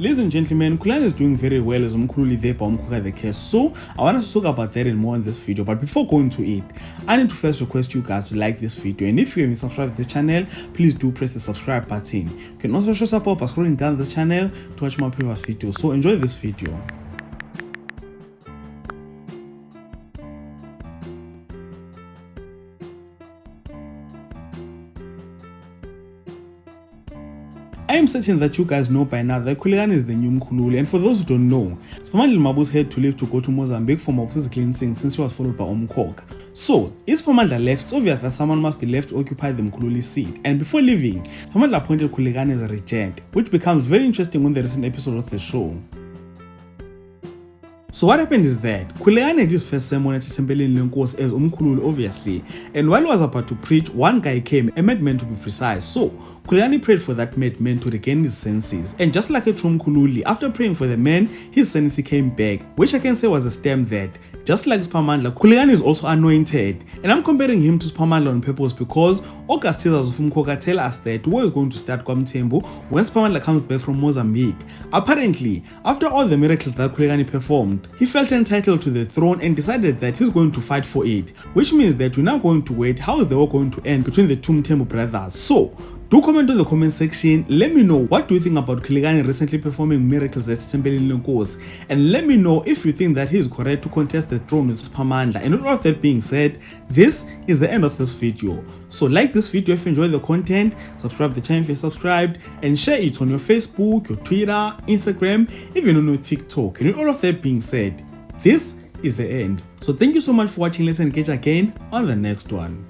Ladies and gentlemen, Khulekani is doing very well as Mkhululi there by Umkhokha the case. So I want us to talk about that and more in this video. But before going to it, I need to first request you guys to like this video. And if you haven't subscribed to this channel, please do press the subscribe button. You can also show support by scrolling down this channel to watch my previous videos. So enjoy this video. I am certain that you guys know by now that Khulekani is the new Mkhululi, and for those who don't know, Spamandla Mabu's had to leave to go to Mozambique for Mabu's cleansing since she was followed by Umkhokha. So, if Spamandla left, it's obvious that someone must be left to occupy the Mkhululi seat, and before leaving, Spamandla appointed Khulekani as a regent, which becomes very interesting when there is an episode of the show. So what happened is that Khulekani had his first sermon at Tembeleni Lenkosi as Mkhululi obviously, and while he was about to preach, one guy came, a madman to be precise. So Khulekani prayed for that madman to regain his senses, and just like a true Mkhululi, after praying for the man, his sanity came back, which I can say was a stamp that, just like Spamandla, Khulekani is also anointed, and I'm comparing him to Spamandla on purpose because August teasers of Umkhokha tell us that war is going to start KwaMthembu when Spamandla comes back from Mozambique. Apparently, after all the miracles that Khulekani performed, he felt entitled to the throne and decided that he's going to fight for it, which means that we're now going to wait how is the war going to end between the two Mthembu brothers. So do comment in the comment section. Let me know what do you think about Khulekani recently performing miracles at Tembeleni Lenkosi, and let me know if you think that he is correct to contest the throne with Spamandla. And with all of that being said, this is the end of this video. So like this video if you enjoy the content, subscribe to the channel if you're subscribed, and share it on your Facebook, your Twitter, Instagram, even on your TikTok. And with all of that being said, this is the end. So thank you so much for watching. Let's engage again on the next one.